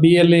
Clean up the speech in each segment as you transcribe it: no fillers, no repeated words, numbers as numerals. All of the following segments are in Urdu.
BLA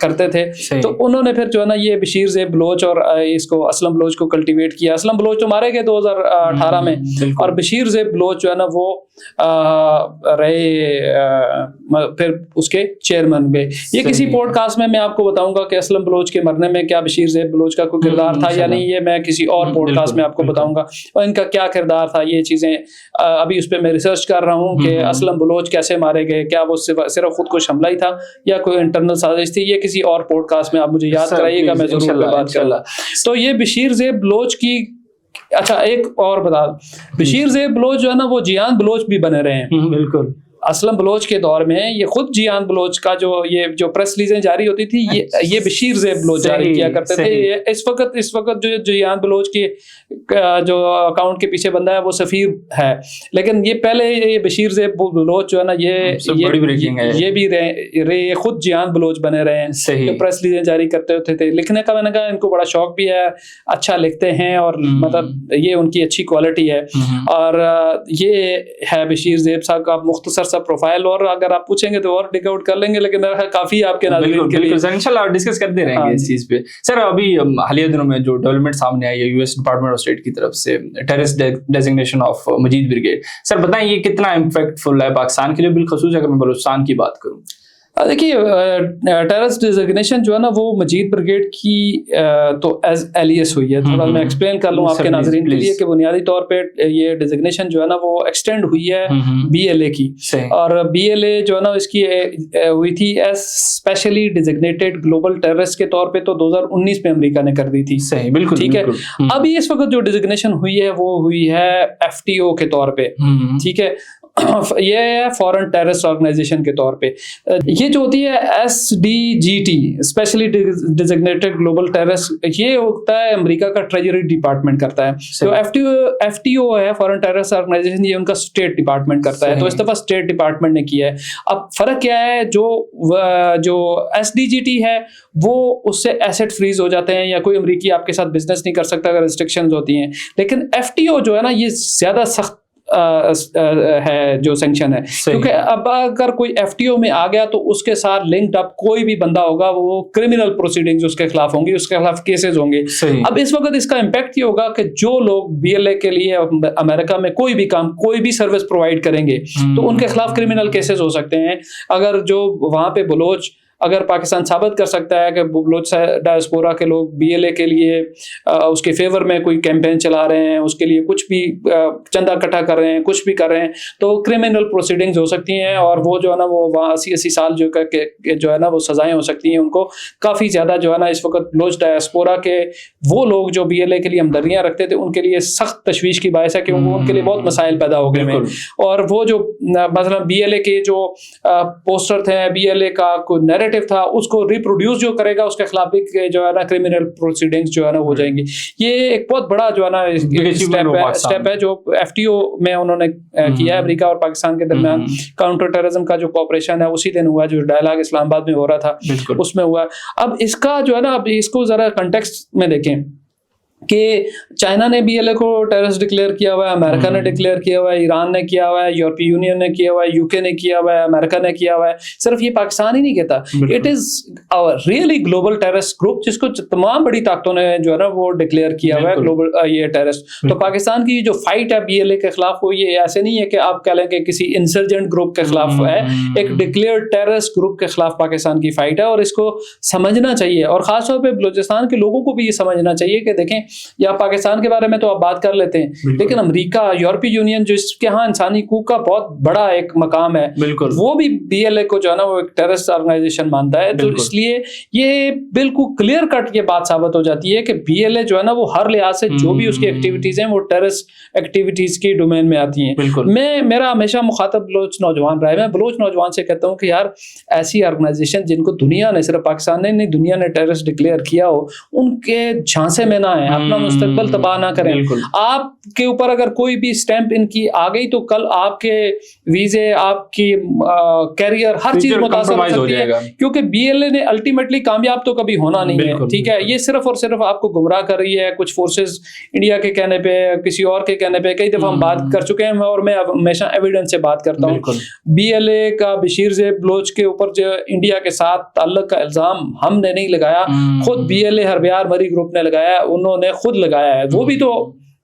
کرتے تھے. تو انہوں نے پھر جو ہے نا یہ بشیر زیب بلوچ اور اس کو اسلم بلوچ کو کلٹیویٹ کیا. اسلم بلوچ تو مارے گئے 2018 میں, اور بشیر زیب بلوچ جو ہے نا وہ رہے پھر اس کے چیئرمین گئے. یہ کسی پوڈ کاسٹ میں آپ کو بتاؤں گا کہ اسلم بلوچ کے مرنے میں کیا بشیر زیب بلوچ کا کوئی کردار تھا یا نہیں, یہ میں کسی اور پوڈ کاسٹ میں آپ کو بتاؤں گا, اور ان کا کیا کردار تھا. یہ چیزیں ابھی اس پہ میں ریسرچ کر رہا ہوں کہ اسلم بلوچ کیسے مارے گئے, کیا وہ صرف خود کش حملہ ہی تھا یا کوئی انٹرنل سازش تھی. یہ کسی اور پوڈ کاسٹ میں آپ مجھے یاد کرائیے گا, میں ضرور بات کروں گا. تو یہ بشیر زیب بلوچ کی. اچھا ایک اور بتا, بشیر زیب بلوچ جو ہے نا وہ جیان بلوچ بھی بنے رہے ہیں. بالکل اسلم بلوچ کے دور میں یہ خود جیان بلوچ کا یہ جو پریس ریلیزیں جاری ہوتی تھی یہ بشیر زیب بلوچ جاری کیا کرتے تھے. اس وقت جو جیان بلوچ کی جو اکاؤنٹ کے پیچھے بندہ ہے وہ سفیر ہے, لیکن یہ پہلے یہ بشیر زیب بلوچ جو ہے نا یہ بھی رہے خود جیان بلوچ بنے رہے ہیں, جو پریس ریلیزیں جاری کرتے ہوتے تھے. لکھنے کا میں نے کہا ان کو بڑا شوق بھی ہے, اچھا لکھتے ہیں, اور مطلب یہ ان کی اچھی کوالٹی ہے. اور یہ ہے بشیر زیب صاحب کا مختصر سا پروفائل, اور اگر آپ پوچھیں گے تو اور ڈگ آؤٹ کر لیں گے, لیکن کافی آپ کے ناظرین کے لیے انشاءاللہ ڈسکس کرتے رہیں گے اس چیز پہ. سر ابھی حالیہ دنوں میں جو ڈیولپمنٹ سامنے آئی ہے U S department of state کی طرف سے terrorist designation of Majeed brigade, sir بتائیں یہ کتنا امپیکٹفل ہے پاکستان کے لیے, بالخصوص اگر میں بلوچستان کی بات کروں. دیکھیے ٹیررسٹ ڈیزگنیشن جو ہے نا وہ مجید بریگیڈ کی تو ایز ایلیس ہوئی ہے. تھوڑا میں ایکسپلین کر لوں آپ کے ناظرین کے لیے کہ بنیادی طور پہ یہ ڈیزگنیشن جو ہے نا وہ ایکسٹینڈ ہوئی ہے بی ایل اے کی, اور بی ایل اے جو ہے نا اس کی ہوئی تھی as specially designated global terrorist کے طور پہ, تو 2019 میں امریکہ نے کر دی تھی. صحیح, بالکل ٹھیک ہے. ابھی اس وقت جو ڈیزگنیشن ہوئی ہے وہ ہوئی ہے ایف ٹی او کے طور پہ. ٹھیک ہے, یہ ہے فورن ٹیررسٹ آرگنائزیشن کے طور پہ. یہ جو ہوتی ہے S D G T specially designated global terrorist, یہ ہوتا ہے امریکہ کا ٹریجری ڈپارٹمنٹ کرتا ہے. جو ایف ٹی او ہے فورن ٹیررسٹ آرگنائزیشن, یہ ان کا اسٹیٹ ڈپارٹمنٹ کرتا ہے. تو اس دفعہ اسٹیٹ ڈپارٹمنٹ نے کیا ہے. اب فرق کیا ہے, جو ایس ڈی جی ٹی ہے وہ اس سے ایسٹ فریز ہو جاتے ہیں, یا کوئی امریکی آپ کے ساتھ بزنس نہیں کر سکتا اگر ریسٹرکشنز ہوتی ہیں. لیکن ایف ٹی او جو ہے نا یہ زیادہ سخت ہے جو سینکشن ہے, کیونکہ اب اگر کوئی ایف ٹی او میں آ گیا تو اس کے ساتھ لنکڈ اپ کوئی بھی بندہ ہوگا وہ کرمنل پروسیڈنگز اس کے خلاف ہوں گی, اس کے خلاف کیسز ہوں گے. اب اس وقت اس کا امپیکٹ یہ ہوگا کہ جو لوگ بی ایل اے کے لیے امریکہ میں کوئی بھی کام کوئی بھی سروس پرووائڈ کریں گے تو ان کے خلاف کرمنل کیسز ہو سکتے ہیں. اگر جو وہاں پہ بلوچ اگر پاکستان ثابت کر سکتا ہے کہ بلوچ ڈائسپورا کے لوگ بی ایل اے کے لیے اس کے فیور میں کوئی کیمپین چلا رہے ہیں, اس کے لیے کچھ بھی چندہ اکٹھا کر رہے ہیں, کچھ بھی کر رہے ہیں, تو کرمنل پروسیڈنگز ہو سکتی ہیں, اور وہ جو ہے نا وہ وہاں 80 سال جو ہے نا وہ سزائیں ہو سکتی ہیں ان کو. کافی زیادہ جو ہے نا اس وقت بلوچ ڈائسپورا کے وہ لوگ جو بی ایل اے کے لیے ہمدردیاں رکھتے تھے ان کے لیے سخت تشویش کی باعث ہے, کیونکہ ان کے لیے بہت مسائل پیدا ہو گئے ہیں. اور وہ جو مثلا بی ایل اے کے جو پوسٹر تھے, بی ایل اے کا کوئی نیریٹو تھا, اس کو ریپروڈیوس جو کرے گا اس کے خلاف بھی جو ہے نا کرمنل پروسیڈنگز جو ہے نا ہو جائیں گی. یہ ایک بہت بڑا جو ہے نا اسٹیپ ہے جو ایف ٹی او میں انہوں نے کیا ہے. امریکہ اور پاکستان کے درمیان کاؤنٹر ٹیررزم کا جو کوآپریشن ہے اسی دن ہوا, جو ڈائلاگ اسلام آباد میں ہو رہا تھا اس میں ہوا. اب اس کا جو ہے نا اب اس کو ذرا کنٹیکسٹ میں دیکھیں کہ چائنا نے بی ایل اے کو ٹیررسٹ ڈکلیئر کیا ہوا ہے, امریکہ نے ڈکلیئر کیا ہوا ہے, ایران نے کیا ہوا ہے, یورپی یونین نے کیا ہوا ہے, یو کے نے کیا ہوا ہے, امریکہ نے کیا ہوا ہے. صرف یہ پاکستان ہی نہیں کہتا, it is really global terrorist group جس کو تمام بڑی طاقتوں نے جو ہے نا وہ ڈکلیئر کیا ہوا ہے گلوبل یہ ٹیررسٹ. تو پاکستان کی جو فائٹ ہے بی ایل اے کے خلاف وہ یہ ایسے نہیں ہے کہ آپ کہہ لیں کہ کسی انسرجنٹ گروپ کے خلاف ہے, ایک ڈکلیئر ٹیررسٹ گروپ کے خلاف پاکستان کی فائٹ ہے, اور اس کو سمجھنا چاہیے. اور خاص طور پہ بلوچستان کے لوگوں کو بھی یہ سمجھنا چاہیے کہ دیکھیں یا پاکستان کے بارے میں تو آپ بات کر لیتے ہیں, لیکن امریکہ, یورپی یونین جو اس کے ہاں انسانی حقوق کا بہت بڑا ایک مقام ہے, وہ بھی بی ایل اے کو جو ہے نا وہ ایک ٹیررسٹ آرگنائزیشن مانتا ہے. تو اس لیے یہ بالکل کلیئر کٹ یہ بات ثابت ہو جاتی ہے کہ بی ایل اے جو ہے نا وہ ہر لحاظ سے جو بھی اس کی ایکٹیویٹیز ہیں وہ ٹیررسٹ ایکٹیویٹیز کی ڈومین میں آتی ہیں. میرا ہمیشہ مخاطب بلوچ نوجوان رہا ہے, میں بلوچ نوجوان سے کہتا ہوں کہ یار ایسی آرگنائزیشن جن کو دنیا نے, صرف پاکستان نے نہیں دنیا نے ٹیررسٹ ڈکلیئر کیا ہو, ان کے جھانسے میں نہ آئے. اپنا مستقبل تباہ نہ کریں. آپ کے اوپر اگر کوئی بھی اسٹیمپ ان کی آ گئی تو کل آپ کے ویزے, آپ کی کیریئر, ہر چیز متاثر ہو سکتی ہے, کیونکہ بی ایل اے نے الٹیمیٹلی کامیاب تو کبھی ہونا نہیں ہے. ٹھیک ہے, یہ صرف اور صرف آپ کو گمراہ کر رہی ہے. کچھ فورسز انڈیا کے کہنے پہ, کسی اور کے کہنے پہ, کئی دفعہ ہم بات کر چکے ہیں اور میں ہمیشہ ایویڈنس سے بات کرتا ہوں. بی ایل اے کا بشیر زیب بلوچ کے اوپر جو انڈیا کے ساتھ تعلق کا الزام ہم نے نہیں لگایا, خود B L A Harbiyar Marri group نے لگایا, انہوں نے خود لگایا ہے. وہ بھی تو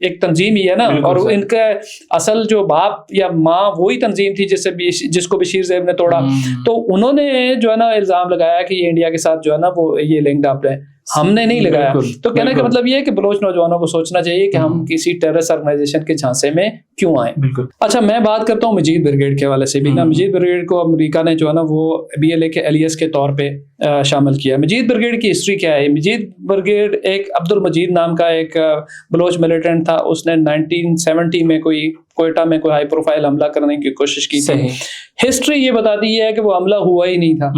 ایک تنظیم ہی ہے نا, اور ان کا اصل جو باپ یا ماں وہی تنظیم تھی جس کو بشیر زیب نے توڑا. تو انہوں نے جو ہے نا الزام لگایا کہ یہ انڈیا کے ساتھ جو ہے نا وہ یہ لنکڈ اپ ہے, ہم نے نہیں لگایا. تو کہنے کا مطلب یہ ہے کہ بلوچ نوجوانوں کو سوچنا چاہیے کہ ہم کسی ٹیررسٹ آرگنائزیشن کے جھانسے میں کیوں آئیں. اچھا, میں بات کرتا ہوں مجید بریگیڈ کے حوالے سے بھی نا. مجید بریگیڈ کو امریکہ نے جو ہے نا وہ بی ایل اے کے ایلیس کے طور پہ شامل کیا. مجید بریگیڈ کی ہسٹری کیا ہے؟ مجید بریگیڈ ایک عبد المجید نام کا ایک بلوچ ملیٹنٹ تھا. اس نے 1970 میں کوئٹہ میں کوئی ہائی پروفائل حملہ کرنے کی کوشش کی تھی. ہسٹری یہ بتاتی ہے کہ وہ حملہ ہوا ہی نہیں تھا.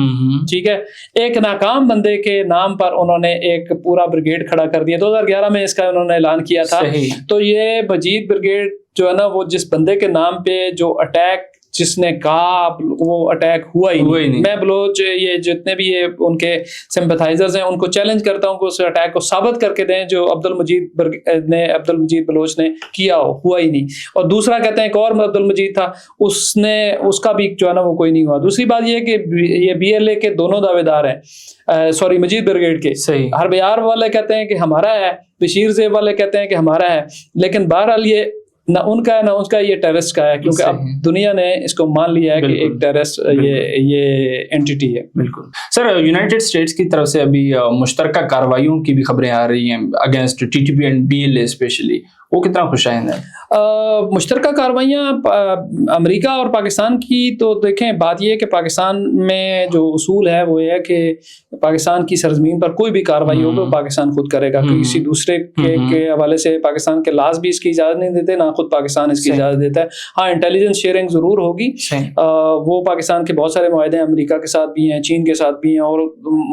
ٹھیک ہے, ایک ناکام بندے کے نام پر انہوں نے ایک پورا بریگیڈ کھڑا کر دیا. 2011 میں اس کا انہوں نے اعلان کیا تھا. تو یہ مجید بریگیڈ جو ہے نا وہ جس بندے کے نام پہ جو اٹیک جس نے کہا وہ اٹیک ہوا ہی نہیں. میں بلوچ یہ جتنے بھی یہ ان کے سمپتھائزرز ہیں ان کو چیلنج کرتا ہوں کہ اس اٹیک کو ثابت کر کے دیں جو عبد المجید بلوچ نے کیا ہوا ہی نہیں. اور دوسرا کہتے ہیں ایک اور عبد المجید تھا, اس کا بھی جو ہے نا وہ کوئی نہیں ہوا. دوسری بات یہ کہ یہ بی ایل اے کے دونوں دعوے دار ہیں, سوری مجید بریگیڈ کے. ہربیار والے کہتے ہیں کہ ہمارا ہے, بشیر زیب والے کہتے ہیں کہ ہمارا ہے, لیکن بہرحال یہ نہ ان کا ہے نہ اس کا, یہ ٹیررسٹ کا ہے, کیونکہ اب دنیا نے اس کو مان لیا ہے کہ ایک ٹیررسٹ یہ اینٹیٹی ہے. بالکل سر, یونائٹڈ اسٹیٹس کی طرف سے ابھی مشترکہ کارروائیوں کی بھی خبریں آ رہی ہیں against T T P and B L A specially, وہ کتنا خوش آئند ہے؟ مشترکہ کارروائیاں امریکہ اور پاکستان کی, تو دیکھیں بات یہ ہے کہ پاکستان میں جو اصول ہے وہ یہ ہے کہ پاکستان کی سرزمین پر کوئی بھی کارروائی ہو تو پاکستان خود کرے گا. کسی دوسرے کے حوالے سے پاکستان کے لاز بھی اس کی اجازت نہیں دیتے, نہ خود پاکستان اس کی اجازت دیتا ہے. ہاں, انٹیلیجنس شیئرنگ ضرور ہوگی. وہ پاکستان کے بہت سارے معاہدے ہیں, امریکہ کے ساتھ بھی ہیں, چین کے ساتھ بھی ہیں, اور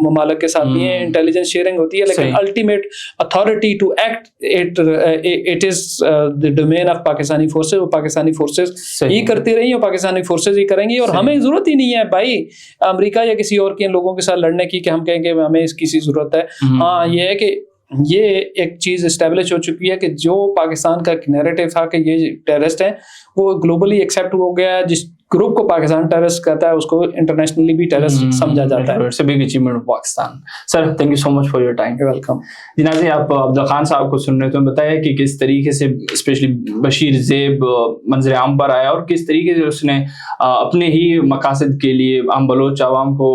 ممالک کے ساتھ بھی ہیں. انٹیلیجنس شیئرنگ ہوتی ہے, لیکن ultimate authority to act it is the domain of Pakistani forces. وہ پاکستانی فورسز ہی کرتی رہی اور پاکستانی فورسز ہی کریں گی. اور ہمیں ضرورت ہی نہیں ہے بھائی امریکہ یا کسی اور کے لوگوں کے ساتھ لڑنے کی کہ ہم کہیں گے ہمیں اس کی ضرورت ہے. ہاں, یہ ہے کہ یہ ایک چیز اسٹیبلش ہو چکی ہے کہ جو پاکستان کا نیریٹو تھا کہ یہ ٹیررسٹ ہیں وہ گلوبلی ایکسیپٹ ہو گیا ہے. جس گروپ کو پاکستان ٹیررسٹ کہتا ہے اس کو انٹرنیشنلی بھی ٹیررسٹ سمجھا جاتا ہے. It's a big achievement of Pakistan. Sir thank you so much for your time. Welcome. جی ناظرین, آپ عبدل خان صاحب کو سن رہے تو بتایا کہ کس طریقے سے اسپیشلی بشیر زیب منظر عام پر آیا اور کس طریقے سے اس نے اپنے ہی مقاصد کے لیے عام بلوچ عوام کو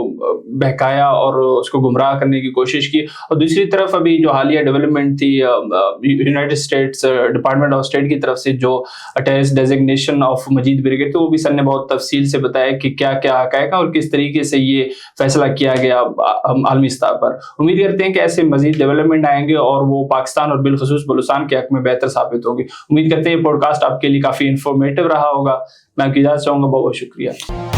بہکایا اور اس کو گمراہ کرنے کی کوشش کی. اور دوسری طرف ابھی جو حالیہ ڈیولپمنٹ تھی united states department of state کی طرف سے جو terrorist designation of Majeed brigade تھی, وہ بھی سر نے بہت تفصیل سے بتایا کہ کیا کیا حقائق اور کس طریقے سے یہ فیصلہ کیا گیا عالمی سطح پر. امید کرتے ہیں کہ ایسے مزید ڈیولپمنٹ آئیں گے اور وہ پاکستان اور بالخصوص بلوچستان کے حق میں بہتر ثابت ہوگی. امید کرتے ہیں یہ پوڈ کاسٹ آپ کے لیے کافی انفارمیٹیو رہا ہوگا. میں آپ کی اجازت چاہوں گا. بہت بہت شکریہ.